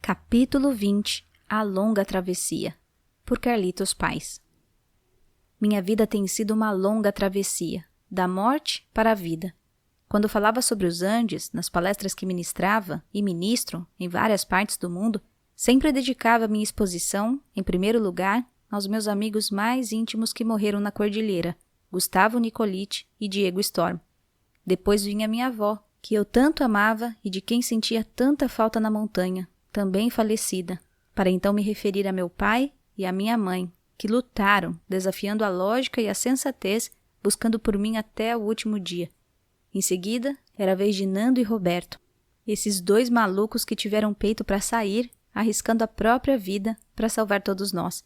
Capítulo 20 A Longa Travessia, por Carlitos Paes. Minha vida tem sido uma longa travessia, da morte para a vida. Quando falava sobre os Andes, nas palestras que ministrava e ministro em várias partes do mundo, sempre dedicava minha exposição, em primeiro lugar, aos meus amigos mais íntimos que morreram na cordilheira, Gustavo Nicolite e Diego Storm. Depois vinha minha avó, que eu tanto amava e de quem sentia tanta falta na montanha, também falecida, para então me referir a meu pai e a minha mãe, que lutaram, desafiando a lógica e a sensatez, buscando por mim até o último dia. Em seguida, era a vez de Nando e Roberto, esses dois malucos que tiveram peito para sair, arriscando a própria vida para salvar todos nós.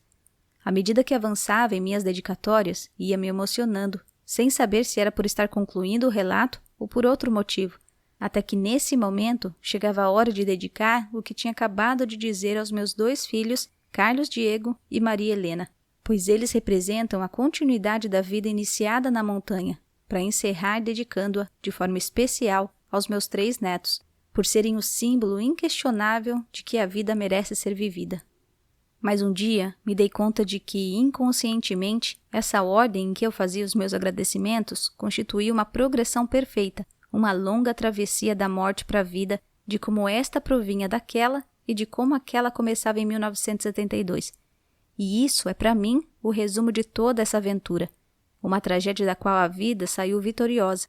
À medida que avançava em minhas dedicatórias, ia me emocionando, sem saber se era por estar concluindo o relato ou por outro motivo, até que nesse momento chegava a hora de dedicar o que tinha acabado de dizer aos meus dois filhos, Carlos Diego e Maria Helena, pois eles representam a continuidade da vida iniciada na montanha, para encerrar dedicando-a de forma especial aos meus 3 netos, por serem o símbolo inquestionável de que a vida merece ser vivida. Mas um dia me dei conta de que, inconscientemente, essa ordem em que eu fazia os meus agradecimentos constituía uma progressão perfeita, uma longa travessia da morte para a vida, de como esta provinha daquela e de como aquela começava em 1972. E isso é, para mim, o resumo de toda essa aventura, uma tragédia da qual a vida saiu vitoriosa.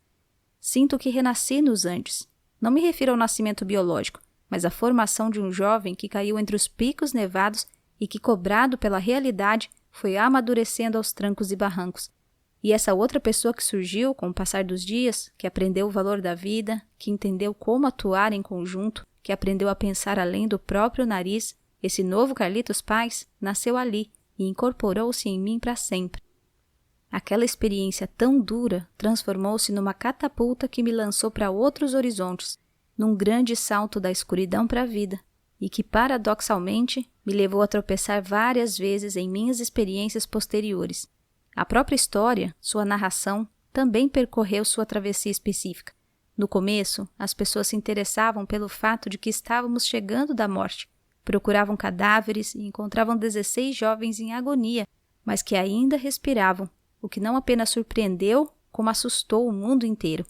Sinto que renasci nos Andes. Não me refiro ao nascimento biológico, mas à formação de um jovem que caiu entre os picos nevados e que, cobrado pela realidade, foi amadurecendo aos trancos e barrancos. E essa outra pessoa que surgiu com o passar dos dias, que aprendeu o valor da vida, que entendeu como atuar em conjunto, que aprendeu a pensar além do próprio nariz, esse novo Carlitos Paes nasceu ali e incorporou-se em mim para sempre. Aquela experiência tão dura transformou-se numa catapulta que me lançou para outros horizontes, num grande salto da escuridão para a vida, e que, paradoxalmente, me levou a tropeçar várias vezes em minhas experiências posteriores. A própria história, sua narração, também percorreu sua travessia específica. No começo, as pessoas se interessavam pelo fato de que estávamos chegando da morte, procuravam cadáveres e encontravam 16 jovens em agonia, mas que ainda respiravam, o que não apenas surpreendeu, como assustou o mundo inteiro.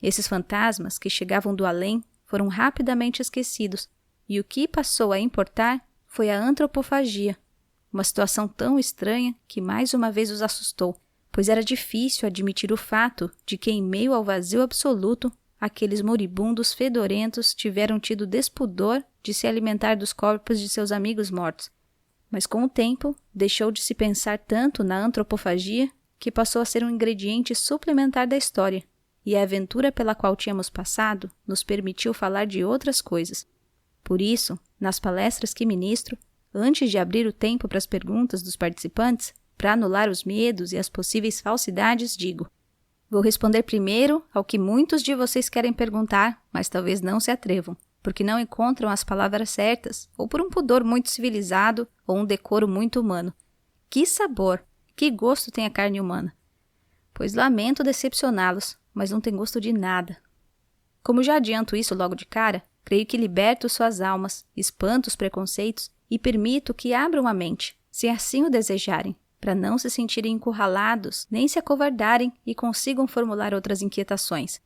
Esses fantasmas que chegavam do além foram rapidamente esquecidos, e o que passou a importar foi a antropofagia, uma situação tão estranha que mais uma vez os assustou, pois era difícil admitir o fato de que, em meio ao vazio absoluto, aqueles moribundos fedorentos tiveram tido despudor de se alimentar dos corpos de seus amigos mortos. Mas com o tempo, deixou de se pensar tanto na antropofagia que passou a ser um ingrediente suplementar da história, e a aventura pela qual tínhamos passado nos permitiu falar de outras coisas. Por isso, nas palestras que ministro, antes de abrir o tempo para as perguntas dos participantes, para anular os medos e as possíveis falsidades, digo: vou responder primeiro ao que muitos de vocês querem perguntar, mas talvez não se atrevam, porque não encontram as palavras certas, ou por um pudor muito civilizado, ou um decoro muito humano. Que sabor, que gosto tem a carne humana? Pois lamento decepcioná-los, mas não tem gosto de nada. Como já adianto isso logo de cara, creio que liberto suas almas, espanto os preconceitos e permito que abram a mente, se assim o desejarem, para não se sentirem encurralados, nem se acovardarem e consigam formular outras inquietações.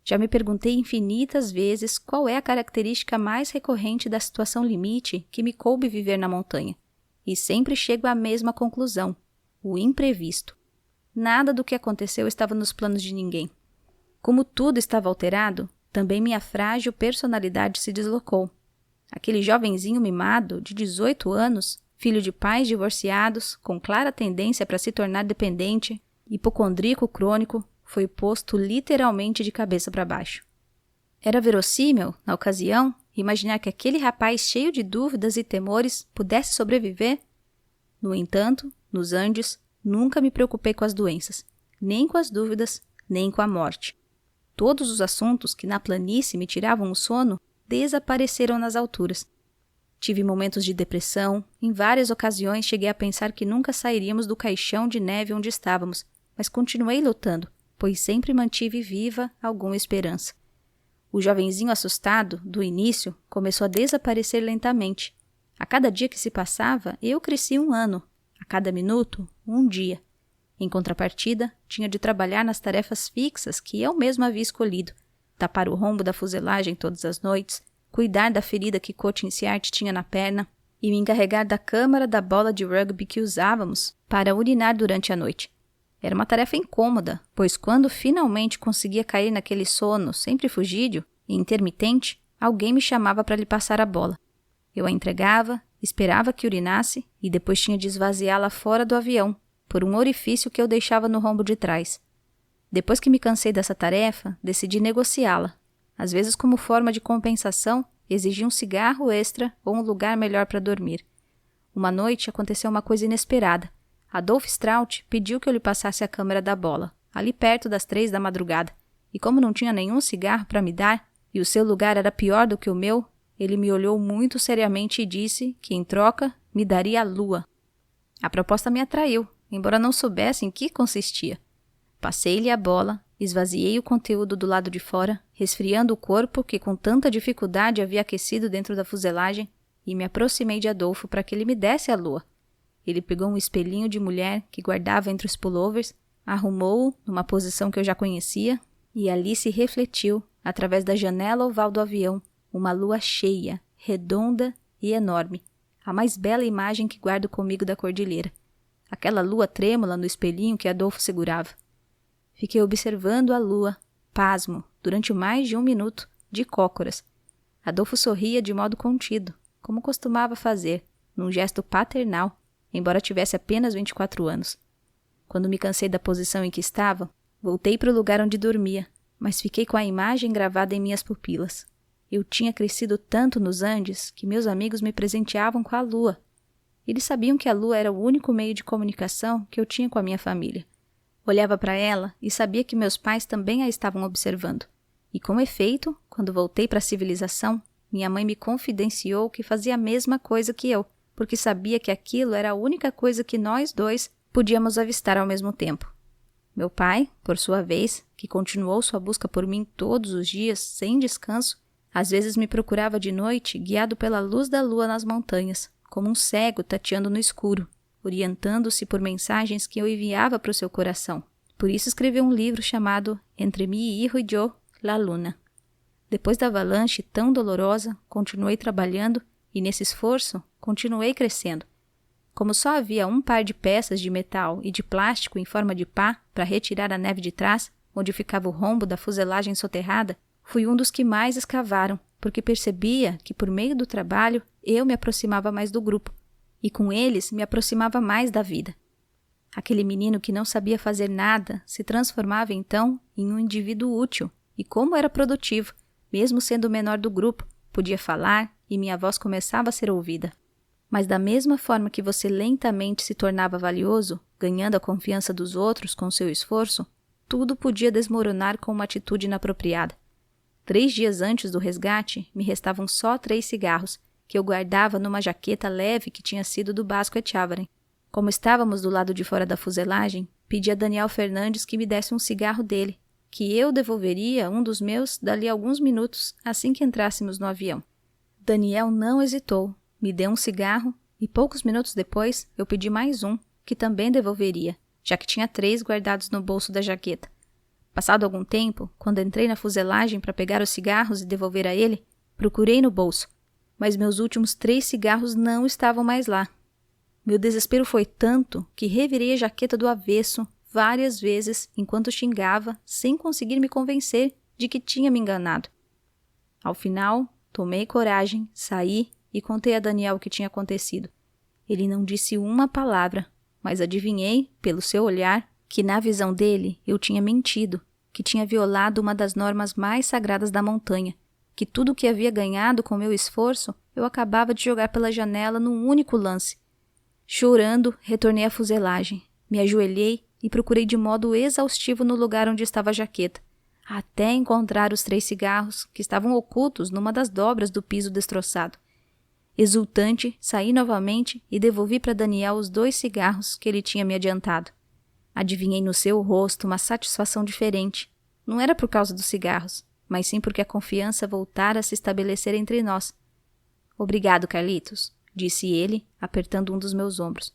Já me perguntei infinitas vezes qual é a característica mais recorrente da situação limite que me coube viver na montanha, e sempre chego à mesma conclusão: o imprevisto. Nada do que aconteceu estava nos planos de ninguém. Como tudo estava alterado, também minha frágil personalidade se deslocou. Aquele jovenzinho mimado, de 18 anos, filho de pais divorciados, com clara tendência para se tornar dependente, hipocondríaco crônico, foi posto literalmente de cabeça para baixo. Era verossímil, na ocasião, imaginar que aquele rapaz cheio de dúvidas e temores pudesse sobreviver? No entanto, nos Andes, nunca me preocupei com as doenças, nem com as dúvidas, nem com a morte. Todos os assuntos que na planície me tiravam o sono desapareceram nas alturas. Tive momentos de depressão, em várias ocasiões cheguei a pensar que nunca sairíamos do caixão de neve onde estávamos, mas continuei lutando, pois sempre mantive viva alguma esperança. O jovenzinho assustado, do início, começou a desaparecer lentamente. A cada dia que se passava, eu cresci 1 ano. A cada minuto, 1 dia. Em contrapartida, tinha de trabalhar nas tarefas fixas que eu mesma havia escolhido. Tapar o rombo da fuselagem todas as noites, cuidar da ferida que Coach Ciart tinha na perna e me encarregar da câmara da bola de rugby que usávamos para urinar durante a noite. Era uma tarefa incômoda, pois quando finalmente conseguia cair naquele sono sempre fugídio e intermitente, alguém me chamava para lhe passar a bola. Eu a entregava, esperava que urinasse e depois tinha de esvaziá-la fora do avião, por um orifício que eu deixava no rombo de trás. Depois que me cansei dessa tarefa, decidi negociá-la. Às vezes, como forma de compensação, exigi um cigarro extra ou um lugar melhor para dormir. Uma noite aconteceu uma coisa inesperada. Adolf Straut pediu que eu lhe passasse a câmera da bola, ali perto das 3 da madrugada, e como não tinha nenhum cigarro para me dar, e o seu lugar era pior do que o meu, ele me olhou muito seriamente e disse que, em troca, me daria a lua. A proposta me atraiu, embora não soubesse em que consistia. Passei-lhe a bola, esvaziei o conteúdo do lado de fora, resfriando o corpo que com tanta dificuldade havia aquecido dentro da fuselagem, e me aproximei de Adolfo para que ele me desse a lua. Ele pegou um espelhinho de mulher que guardava entre os pullovers, arrumou-o numa posição que eu já conhecia, e ali se refletiu, através da janela oval do avião, uma lua cheia, redonda e enorme, a mais bela imagem que guardo comigo da cordilheira. Aquela lua trêmula no espelhinho que Adolfo segurava. Fiquei observando a lua, pasmo, durante mais de 1 minuto, de cócoras. Adolfo sorria de modo contido, como costumava fazer, num gesto paternal, embora tivesse apenas 24 anos. Quando me cansei da posição em que estava, voltei para o lugar onde dormia, mas fiquei com a imagem gravada em minhas pupilas. Eu tinha crescido tanto nos Andes que meus amigos me presenteavam com a lua. Eles sabiam que a lua era o único meio de comunicação que eu tinha com a minha família. Olhava para ela e sabia que meus pais também a estavam observando. E com efeito, quando voltei para a civilização, minha mãe me confidenciou que fazia a mesma coisa que eu, porque sabia que aquilo era a única coisa que nós dois podíamos avistar ao mesmo tempo. Meu pai, por sua vez, que continuou sua busca por mim todos os dias, sem descanso, às vezes me procurava de noite, guiado pela luz da lua nas montanhas, como um cego tateando no escuro, orientando-se por mensagens que eu enviava para o seu coração. Por isso escreveu um livro chamado Entre mi hijo y yo, la luna. Depois da avalanche tão dolorosa, continuei trabalhando e, nesse esforço, continuei crescendo. Como só havia um par de peças de metal e de plástico em forma de pá para retirar a neve de trás, onde ficava o rombo da fuselagem soterrada, fui um dos que mais escavaram, porque percebia que, por meio do trabalho, eu me aproximava mais do grupo, e com eles me aproximava mais da vida. Aquele menino que não sabia fazer nada se transformava então em um indivíduo útil, e como era produtivo, mesmo sendo o menor do grupo, podia falar e minha voz começava a ser ouvida. Mas da mesma forma que você lentamente se tornava valioso, ganhando a confiança dos outros com seu esforço, tudo podia desmoronar com uma atitude inapropriada. 3 dias antes do resgate, me restavam só 3 cigarros, que eu guardava numa jaqueta leve que tinha sido do Basco Etchávaren. Como estávamos do lado de fora da fuselagem, pedi a Daniel Fernandes que me desse um cigarro dele, que eu devolveria um dos meus dali a alguns minutos assim que entrássemos no avião. Daniel não hesitou, me deu um cigarro e poucos minutos depois eu pedi mais um, que também devolveria, já que tinha 3 guardados no bolso da jaqueta. Passado algum tempo, quando entrei na fuselagem para pegar os cigarros e devolver a ele, procurei no bolso, mas meus últimos 3 cigarros não estavam mais lá. Meu desespero foi tanto que revirei a jaqueta do avesso várias vezes enquanto xingava, sem conseguir me convencer de que tinha me enganado. Ao final, tomei coragem, saí e contei a Daniel o que tinha acontecido. Ele não disse uma palavra, mas adivinhei, pelo seu olhar, que na visão dele eu tinha mentido, que tinha violado uma das normas mais sagradas da montanha, que tudo o que havia ganhado com meu esforço eu acabava de jogar pela janela num único lance. Chorando, retornei à fuselagem, me ajoelhei e procurei de modo exaustivo no lugar onde estava a jaqueta, até encontrar os 3 cigarros que estavam ocultos numa das dobras do piso destroçado. Exultante, saí novamente e devolvi para Daniel os 2 cigarros que ele tinha me adiantado. Adivinhei no seu rosto uma satisfação diferente. Não era por causa dos cigarros, mas sim porque a confiança voltara a se estabelecer entre nós. Obrigado, Carlitos, disse ele, apertando um dos meus ombros.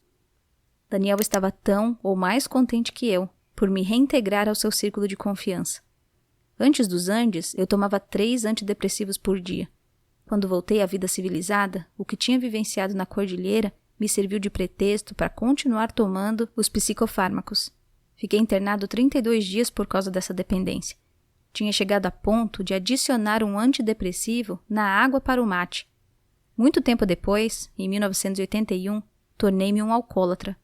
Daniel estava tão ou mais contente que eu por me reintegrar ao seu círculo de confiança. Antes dos Andes, eu tomava 3 antidepressivos por dia. Quando voltei à vida civilizada, o que tinha vivenciado na cordilheira me serviu de pretexto para continuar tomando os psicofármacos. Fiquei internado 32 dias por causa dessa dependência. Tinha chegado a ponto de adicionar um antidepressivo na água para o mate. Muito tempo depois, em 1981, tornei-me um alcoólatra.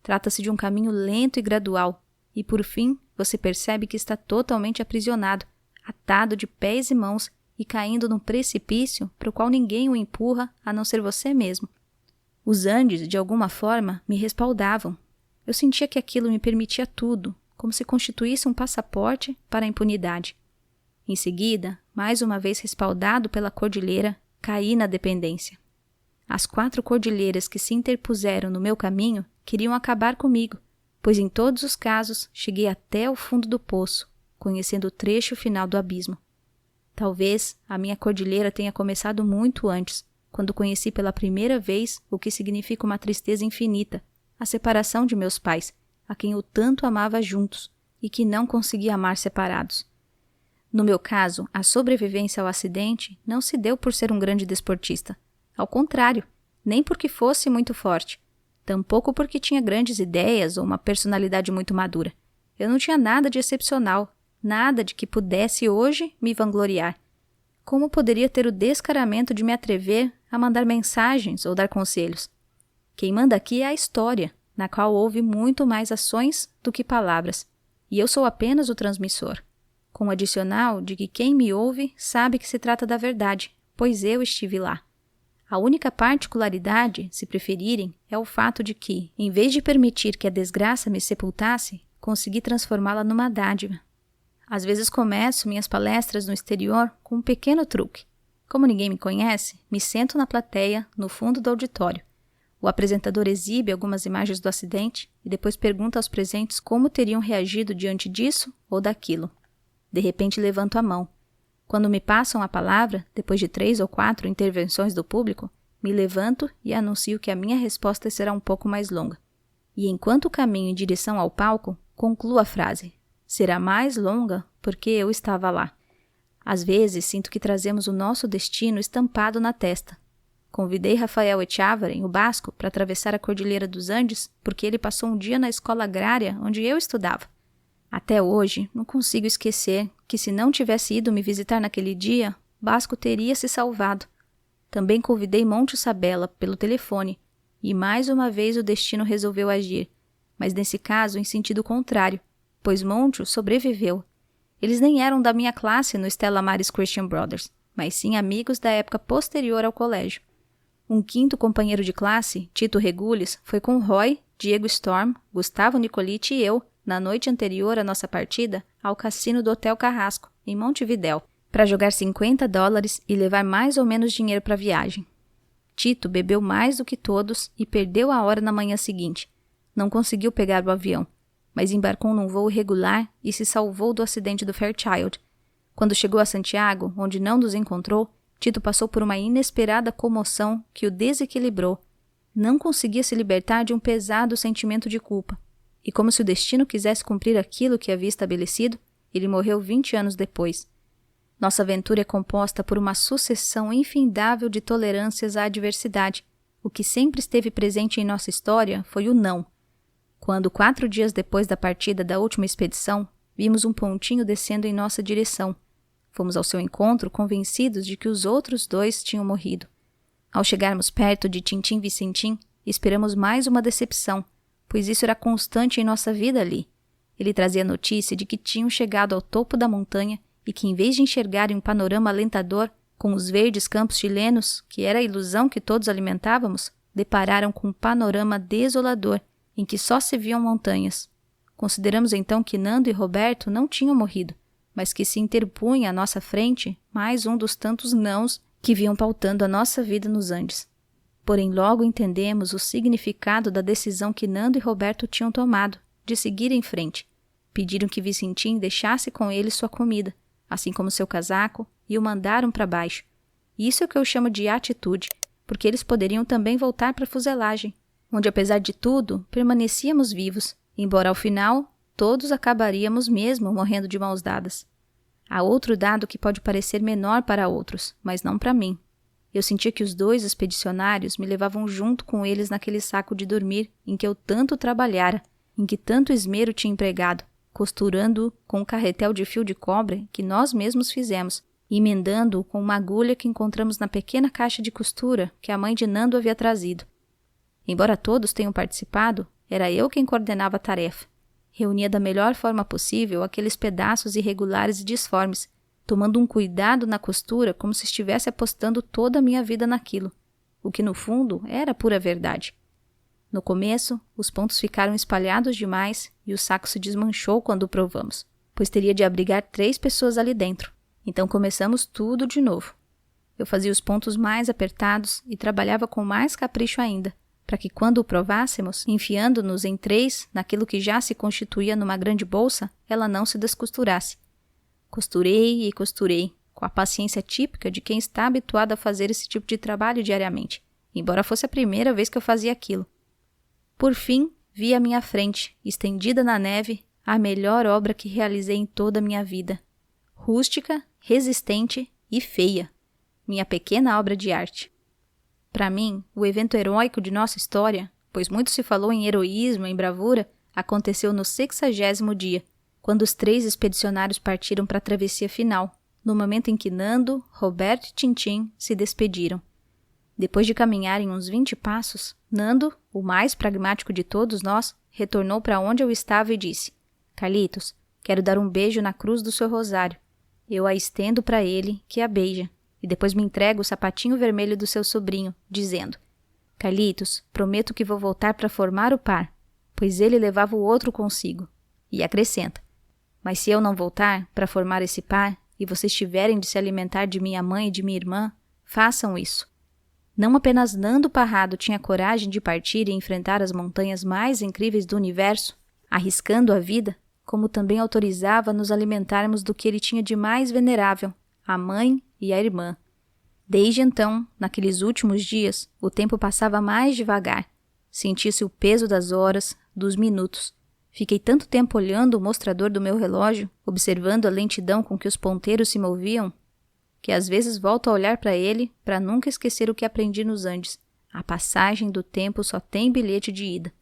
Trata-se de um caminho lento e gradual, e por fim você percebe que está totalmente aprisionado, atado de pés e mãos e caindo num precipício para o qual ninguém o empurra a não ser você mesmo. Os Andes, de alguma forma, me respaldavam. Eu sentia que aquilo me permitia tudo, como se constituísse um passaporte para a impunidade. Em seguida, mais uma vez respaldado pela cordilheira, caí na dependência. As 4 cordilheiras que se interpuseram no meu caminho queriam acabar comigo, pois em todos os casos cheguei até o fundo do poço, conhecendo o trecho final do abismo. Talvez a minha cordilheira tenha começado muito antes, quando conheci pela primeira vez o que significa uma tristeza infinita, a separação de meus pais, a quem eu tanto amava juntos e que não conseguia amar separados. No meu caso, a sobrevivência ao acidente não se deu por ser um grande desportista. Ao contrário, nem porque fosse muito forte. Tampouco porque tinha grandes ideias ou uma personalidade muito madura. Eu não tinha nada de excepcional, nada de que pudesse hoje me vangloriar. Como poderia ter o descaramento de me atrever a mandar mensagens ou dar conselhos? Quem manda aqui é a história, na qual houve muito mais ações do que palavras, e eu sou apenas o transmissor, com o adicional de que quem me ouve sabe que se trata da verdade, pois eu estive lá. A única particularidade, se preferirem, é o fato de que, em vez de permitir que a desgraça me sepultasse, consegui transformá-la numa dádiva. Às vezes começo minhas palestras no exterior com um pequeno truque. Como ninguém me conhece, me sento na plateia, no fundo do auditório. O apresentador exibe algumas imagens do acidente e depois pergunta aos presentes como teriam reagido diante disso ou daquilo. De repente levanto a mão. Quando me passam a palavra, depois de 3 ou 4 intervenções do público, me levanto e anuncio que a minha resposta será um pouco mais longa. E enquanto caminho em direção ao palco, concluo a frase. Será mais longa porque eu estava lá. Às vezes sinto que trazemos o nosso destino estampado na testa. Convidei Rafael Echavarren, o basco, para atravessar a Cordilheira dos Andes porque ele passou um dia na escola agrária onde eu estudava. Até hoje, não consigo esquecer que se não tivesse ido me visitar naquele dia, Basco teria se salvado. Também convidei Monte Sabella pelo telefone, e mais uma vez o destino resolveu agir, mas nesse caso em sentido contrário, pois Monte sobreviveu. Eles nem eram da minha classe no Stella Maris Christian Brothers, mas sim amigos da época posterior ao colégio. Um 5º companheiro de classe, Tito Regules, foi com Roy, Diego Storm, Gustavo Nicoliti e eu, na noite anterior à nossa partida, ao cassino do Hotel Carrasco, em Montevidéu, para jogar $50 e levar mais ou menos dinheiro para a viagem. Tito bebeu mais do que todos e perdeu a hora na manhã seguinte. Não conseguiu pegar o avião, mas embarcou num voo regular e se salvou do acidente do Fairchild. Quando chegou a Santiago, onde não nos encontrou, Tito passou por uma inesperada comoção que o desequilibrou. Não conseguia se libertar de um pesado sentimento de culpa. E como se o destino quisesse cumprir aquilo que havia estabelecido, ele morreu 20 anos depois. Nossa aventura é composta por uma sucessão infindável de tolerâncias à adversidade. O que sempre esteve presente em nossa história foi o não. Quando, 4 dias depois da partida da última expedição, vimos um pontinho descendo em nossa direção. Fomos ao seu encontro convencidos de que os outros 2 tinham morrido. Ao chegarmos perto de Tintim Vicentim, esperamos mais uma decepção, pois isso era constante em nossa vida ali. Ele trazia a notícia de que tinham chegado ao topo da montanha e que, em vez de enxergarem um panorama alentador, com os verdes campos chilenos, que era a ilusão que todos alimentávamos, depararam com um panorama desolador, em que só se viam montanhas. Consideramos então que Nando e Roberto não tinham morrido, mas que se interpunha à nossa frente mais um dos tantos nãos que vinham pautando a nossa vida nos Andes. Porém, logo entendemos o significado da decisão que Nando e Roberto tinham tomado, de seguir em frente. Pediram que Vicentim deixasse com eles sua comida, assim como seu casaco, e o mandaram para baixo. Isso é o que eu chamo de atitude, porque eles poderiam também voltar para a fuselagem, onde, apesar de tudo, permanecíamos vivos, embora ao final todos acabaríamos mesmo morrendo de mãos dadas. Há outro dado que pode parecer menor para outros, mas não para mim. Eu sentia que os 2 expedicionários me levavam junto com eles naquele saco de dormir em que eu tanto trabalhara, em que tanto esmero tinha empregado, costurando-o com um carretel de fio de cobre que nós mesmos fizemos, e emendando-o com uma agulha que encontramos na pequena caixa de costura que a mãe de Nando havia trazido. Embora todos tenham participado, era eu quem coordenava a tarefa. Reunia da melhor forma possível aqueles pedaços irregulares e disformes, tomando um cuidado na costura como se estivesse apostando toda a minha vida naquilo, o que no fundo era pura verdade. No começo, os pontos ficaram espalhados demais e o saco se desmanchou quando o provamos, pois teria de abrigar 3 pessoas ali dentro. Então começamos tudo de novo. Eu fazia os pontos mais apertados e trabalhava com mais capricho ainda, para que quando o provássemos, enfiando-nos em 3 naquilo que já se constituía numa grande bolsa, ela não se descosturasse. Costurei e costurei, com a paciência típica de quem está habituado a fazer esse tipo de trabalho diariamente, embora fosse a primeira vez que eu fazia aquilo. Por fim, vi à minha frente, estendida na neve, a melhor obra que realizei em toda a minha vida. Rústica, resistente e feia. Minha pequena obra de arte. Para mim, o evento heróico de nossa história, pois muito se falou em heroísmo, em bravura, aconteceu no 60º dia, quando os 3 expedicionários partiram para a travessia final, no momento em que Nando, Roberto e Tintim se despediram. Depois de caminharem uns 20 passos, Nando, o mais pragmático de todos nós, retornou para onde eu estava e disse: Carlitos, quero dar um beijo na cruz do seu rosário. Eu a estendo para ele, que a beija, e depois me entrega o sapatinho vermelho do seu sobrinho, dizendo: Carlitos, prometo que vou voltar para formar o par, pois ele levava o outro consigo. E acrescenta: mas se eu não voltar para formar esse par, e vocês tiverem de se alimentar de minha mãe e de minha irmã, façam isso. Não apenas Nando Parrado tinha coragem de partir e enfrentar as montanhas mais incríveis do universo, arriscando a vida, como também autorizava nos alimentarmos do que ele tinha de mais venerável, a mãe e a irmã. Desde então, naqueles últimos dias, o tempo passava mais devagar. Sentia-se o peso das horas, dos minutos. Fiquei tanto tempo olhando o mostrador do meu relógio, observando a lentidão com que os ponteiros se moviam, que às vezes volto a olhar para ele para nunca esquecer o que aprendi nos Andes. A passagem do tempo só tem bilhete de ida.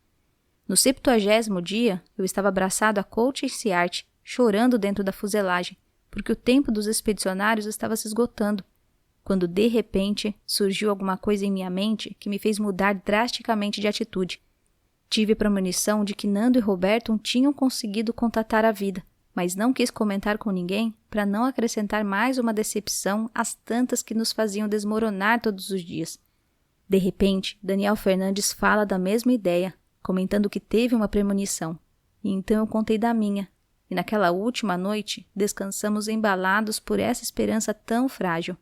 No 70º dia, eu estava abraçado a Coach e Ciarte, chorando dentro da fuselagem, porque o tempo dos expedicionários estava se esgotando, quando de repente surgiu alguma coisa em minha mente que me fez mudar drasticamente de atitude. Tive premonição de que Nando e Roberto tinham conseguido contatar a vida, mas não quis comentar com ninguém para não acrescentar mais uma decepção às tantas que nos faziam desmoronar todos os dias. De repente, Daniel Fernandes fala da mesma ideia, comentando que teve uma premonição, e então eu contei da minha, e naquela última noite descansamos embalados por essa esperança tão frágil.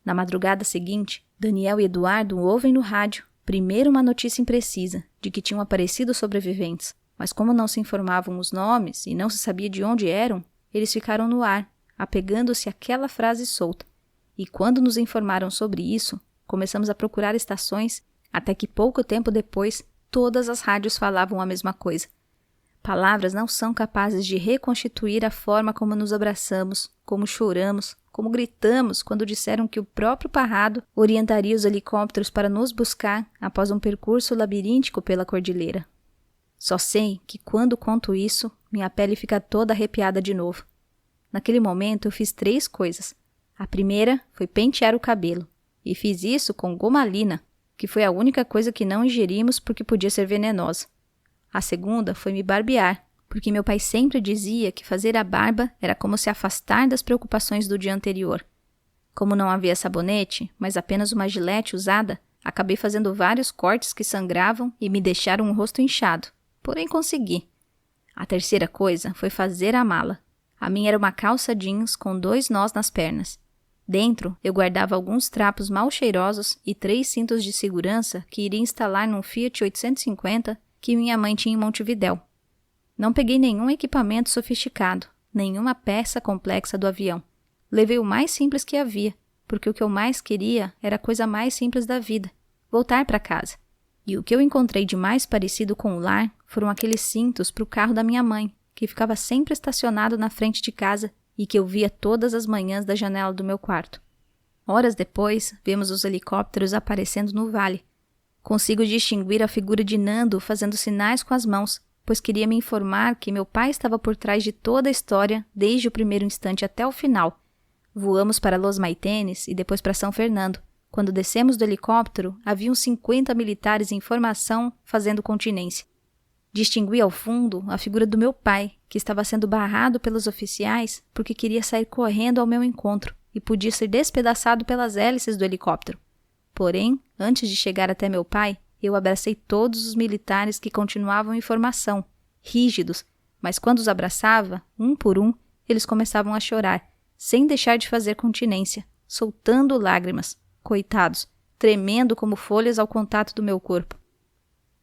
Na madrugada seguinte, Daniel e Eduardo ouvem no rádio, primeiro uma notícia imprecisa, de que tinham aparecido sobreviventes, mas como não se informavam os nomes e não se sabia de onde eram, eles ficaram no ar, apegando-se àquela frase solta, e quando nos informaram sobre isso, começamos a procurar estações, até que pouco tempo depois, todas as rádios falavam a mesma coisa. Palavras não são capazes de reconstituir a forma como nos abraçamos, como choramos, como gritamos quando disseram que o próprio Parrado orientaria os helicópteros para nos buscar após um percurso labiríntico pela cordilheira. Só sei que quando conto isso, minha pele fica toda arrepiada de novo. Naquele momento eu fiz 3 coisas. A primeira foi pentear o cabelo, e fiz isso com gomalina, que foi a única coisa que não ingerimos porque podia ser venenosa. A segunda foi me barbear, porque meu pai sempre dizia que fazer a barba era como se afastar das preocupações do dia anterior. Como não havia sabonete, mas apenas uma gilete usada, acabei fazendo vários cortes que sangravam e me deixaram o rosto inchado, porém consegui. A terceira coisa foi fazer a mala. A minha era uma calça jeans com 2 nós nas pernas. Dentro, eu guardava alguns trapos mal cheirosos e 3 cintos de segurança que iria instalar num Fiat 850 que minha mãe tinha em Montevidéu. Não peguei nenhum equipamento sofisticado, nenhuma peça complexa do avião. Levei o mais simples que havia, porque o que eu mais queria era a coisa mais simples da vida, voltar para casa. E o que eu encontrei de mais parecido com o lar foram aqueles cintos para o carro da minha mãe, que ficava sempre estacionado na frente de casa e que eu via todas as manhãs da janela do meu quarto. Horas depois, vemos os helicópteros aparecendo no vale. Consigo distinguir a figura de Nando fazendo sinais com as mãos, pois queria me informar que meu pai estava por trás de toda a história desde o primeiro instante até o final. Voamos para Los Maitenes e depois para São Fernando. Quando descemos do helicóptero, haviam 50 militares em formação fazendo continência. Distingui ao fundo a figura do meu pai, que estava sendo barrado pelos oficiais porque queria sair correndo ao meu encontro e podia ser despedaçado pelas hélices do helicóptero. Porém, antes de chegar até meu pai, eu abracei todos os militares que continuavam em formação, rígidos, mas quando os abraçava, um por um, eles começavam a chorar, sem deixar de fazer continência, soltando lágrimas, coitados, tremendo como folhas ao contato do meu corpo.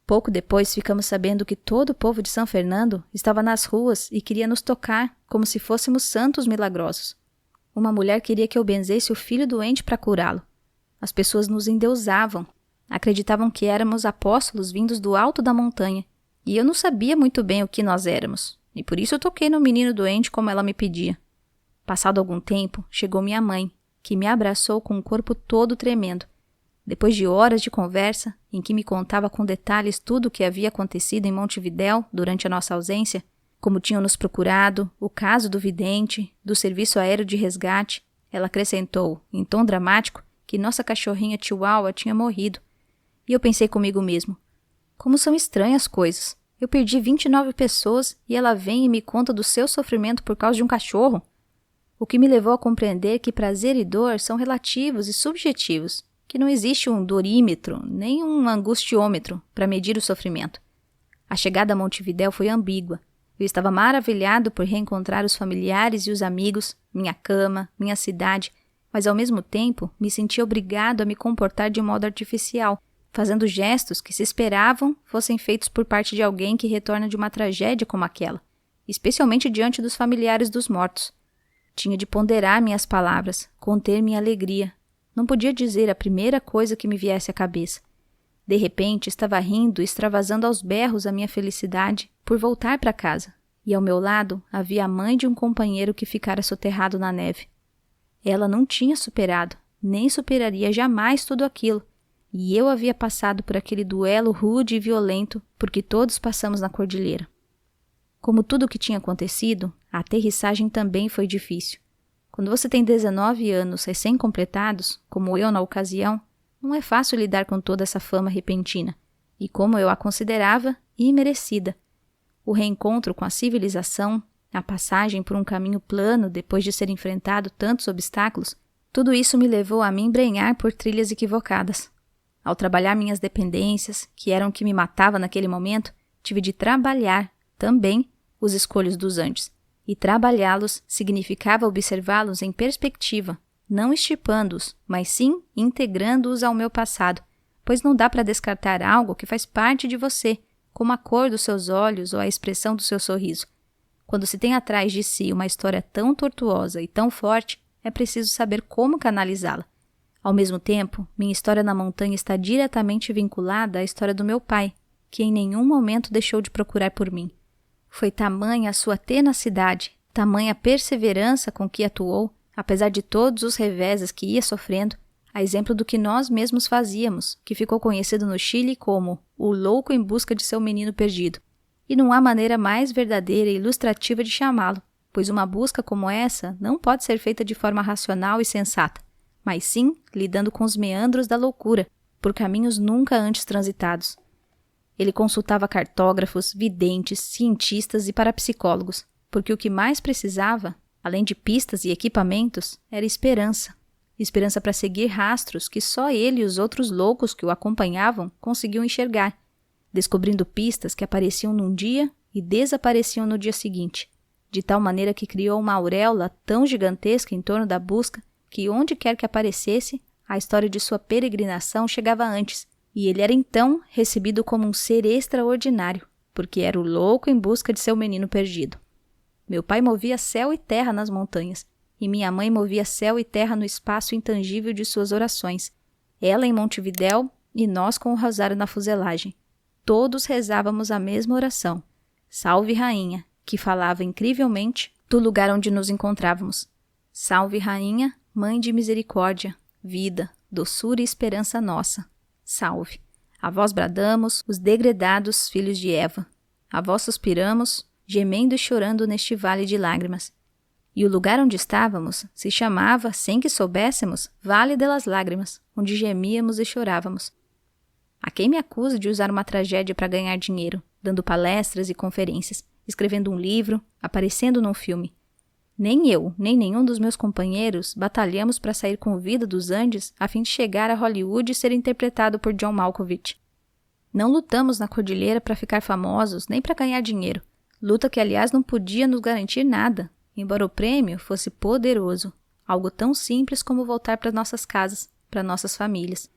Pouco depois ficamos sabendo que todo o povo de São Fernando estava nas ruas e queria nos tocar como se fôssemos santos milagrosos. Uma mulher queria que eu benzesse o filho doente para curá-lo. As pessoas nos endeusavam, acreditavam que éramos apóstolos vindos do alto da montanha, e eu não sabia muito bem o que nós éramos, e por isso eu toquei no menino doente como ela me pedia. Passado algum tempo, chegou minha mãe, que me abraçou com o corpo todo tremendo. Depois de horas de conversa, em que me contava com detalhes tudo o que havia acontecido em Montevidéu durante a nossa ausência, como tinham nos procurado, o caso do vidente, do serviço aéreo de resgate, ela acrescentou, em tom dramático, que nossa cachorrinha Chihuahua tinha morrido. E eu pensei comigo mesmo, como são estranhas coisas. Eu perdi 29 pessoas e ela vem e me conta do seu sofrimento por causa de um cachorro. O que me levou a compreender que prazer e dor são relativos e subjetivos, que não existe um dorímetro, nem um angustiômetro para medir o sofrimento. A chegada a Montevidéu foi ambígua. Eu estava maravilhado por reencontrar os familiares e os amigos, minha cama, minha cidade, mas ao mesmo tempo me sentia obrigado a me comportar de modo artificial, fazendo gestos que se esperavam fossem feitos por parte de alguém que retorna de uma tragédia como aquela, especialmente diante dos familiares dos mortos. Tinha de ponderar minhas palavras, conter minha alegria. Não podia dizer a primeira coisa que me viesse à cabeça. De repente, estava rindo e extravasando aos berros a minha felicidade por voltar para casa, e ao meu lado havia a mãe de um companheiro que ficara soterrado na neve. Ela não tinha superado, nem superaria jamais tudo aquilo, e eu havia passado por aquele duelo rude e violento porque todos passamos na cordilheira. Como tudo o que tinha acontecido, a aterrissagem também foi difícil. Quando você tem 19 anos recém-completados, como eu na ocasião, não é fácil lidar com toda essa fama repentina, e como eu a considerava, imerecida. O reencontro com a civilização, a passagem por um caminho plano depois de ser enfrentado tantos obstáculos, tudo isso me levou a me embrenhar por trilhas equivocadas. Ao trabalhar minhas dependências, que eram o que me matava naquele momento, tive de trabalhar, também, os escolhos dos antes. E trabalhá-los significava observá-los em perspectiva, não extirpando-os, mas sim integrando-os ao meu passado, pois não dá para descartar algo que faz parte de você, como a cor dos seus olhos ou a expressão do seu sorriso. Quando se tem atrás de si uma história tão tortuosa e tão forte, é preciso saber como canalizá-la. Ao mesmo tempo, minha história na montanha está diretamente vinculada à história do meu pai, que em nenhum momento deixou de procurar por mim. Foi tamanha a sua tenacidade, tamanha a perseverança com que atuou, apesar de todos os reveses que ia sofrendo, a exemplo do que nós mesmos fazíamos, que ficou conhecido no Chile como o louco em busca de seu menino perdido. E não há maneira mais verdadeira e ilustrativa de chamá-lo, pois uma busca como essa não pode ser feita de forma racional e sensata, mas sim lidando com os meandros da loucura, por caminhos nunca antes transitados. Ele consultava cartógrafos, videntes, cientistas e parapsicólogos, porque o que mais precisava, além de pistas e equipamentos, era esperança. Esperança para seguir rastros que só ele e os outros loucos que o acompanhavam conseguiam enxergar, descobrindo pistas que apareciam num dia e desapareciam no dia seguinte, de tal maneira que criou uma auréola tão gigantesca em torno da busca que onde quer que aparecesse, a história de sua peregrinação chegava antes, e ele era então recebido como um ser extraordinário, porque era o louco em busca de seu menino perdido. Meu pai movia céu e terra nas montanhas, e minha mãe movia céu e terra no espaço intangível de suas orações. Ela em Montevidéu e nós com o rosário na fuselagem. Todos rezávamos a mesma oração. Salve Rainha, que falava incrivelmente do lugar onde nos encontrávamos. Salve Rainha, Mãe de Misericórdia, vida, doçura e esperança nossa. Salve. A vós bradamos, os degredados filhos de Eva. A vós suspiramos, gemendo e chorando neste vale de lágrimas. E o lugar onde estávamos se chamava, sem que soubéssemos, Vale delas Lágrimas, onde gemíamos e chorávamos. Há quem me acuse de usar uma tragédia para ganhar dinheiro, dando palestras e conferências, escrevendo um livro, aparecendo num filme. Nem eu, nem nenhum dos meus companheiros batalhamos para sair com vida dos Andes a fim de chegar a Hollywood e ser interpretado por John Malkovich. Não lutamos na cordilheira para ficar famosos, nem para ganhar dinheiro. Luta que, aliás, não podia nos garantir nada, embora o prêmio fosse poderoso, algo tão simples como voltar para nossas casas, para nossas famílias.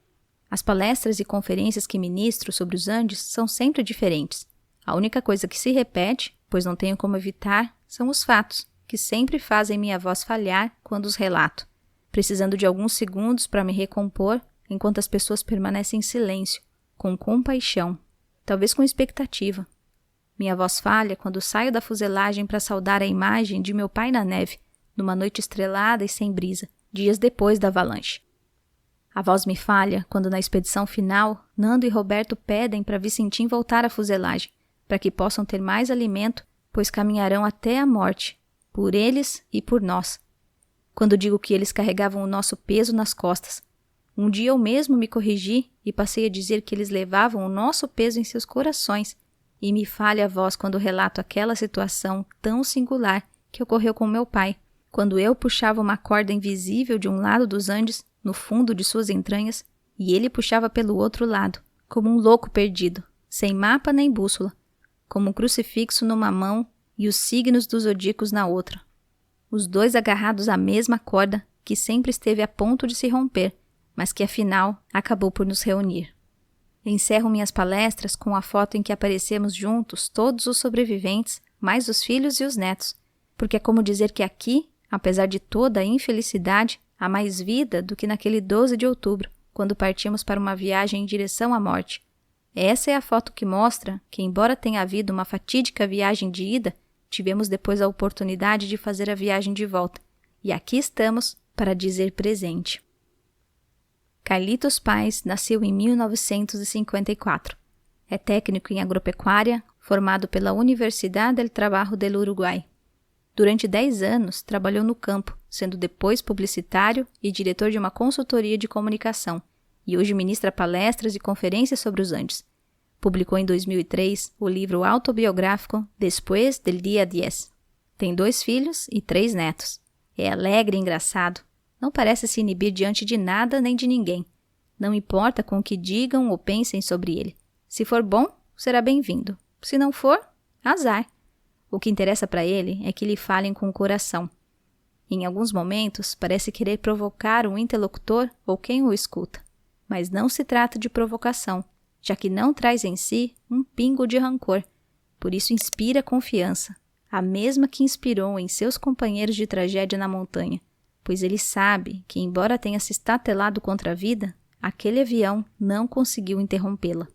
As palestras e conferências que ministro sobre os Andes são sempre diferentes. A única coisa que se repete, pois não tenho como evitar, são os fatos, que sempre fazem minha voz falhar quando os relato, precisando de alguns segundos para me recompor, enquanto as pessoas permanecem em silêncio, com compaixão, talvez com expectativa. Minha voz falha quando saio da fuselagem para saudar a imagem de meu pai na neve, numa noite estrelada e sem brisa, dias depois da avalanche. A voz me falha quando na expedição final, Nando e Roberto pedem para Vicentim voltar à fuselagem, para que possam ter mais alimento, pois caminharão até a morte, por eles e por nós. Quando digo que eles carregavam o nosso peso nas costas, um dia eu mesmo me corrigi e passei a dizer que eles levavam o nosso peso em seus corações, e me falha a voz quando relato aquela situação tão singular que ocorreu com meu pai, quando eu puxava uma corda invisível de um lado dos Andes, no fundo de suas entranhas, e ele puxava pelo outro lado, como um louco perdido, sem mapa nem bússola, como um crucifixo numa mão e os signos dos zodíacos na outra. Os dois agarrados à mesma corda que sempre esteve a ponto de se romper, mas que afinal acabou por nos reunir. Encerro minhas palestras com a foto em que aparecemos juntos todos os sobreviventes, mais os filhos e os netos, porque é como dizer que aqui, apesar de toda a infelicidade, há mais vida do que naquele 12 de outubro, quando partimos para uma viagem em direção à morte. Essa é a foto que mostra que, embora tenha havido uma fatídica viagem de ida, tivemos depois a oportunidade de fazer a viagem de volta. E aqui estamos para dizer presente. Carlitos Paes nasceu em 1954. É técnico em agropecuária, formado pela Universidad del Trabajo del Uruguai. Durante 10 anos, trabalhou no campo, sendo depois publicitário e diretor de uma consultoria de comunicação, e hoje ministra palestras e conferências sobre os Andes. Publicou em 2003 o livro autobiográfico Después del Día 10. Tem 2 filhos e 3 netos. É alegre e engraçado. Não parece se inibir diante de nada nem de ninguém. Não importa com o que digam ou pensem sobre ele. Se for bom, será bem-vindo. Se não for, azar. O que interessa para ele é que lhe falem com o coração. Em alguns momentos, parece querer provocar um interlocutor ou quem o escuta. Mas não se trata de provocação, já que não traz em si um pingo de rancor. Por isso inspira confiança, a mesma que inspirou em seus companheiros de tragédia na montanha, pois ele sabe que, embora tenha se estatelado contra a vida, aquele avião não conseguiu interrompê-la.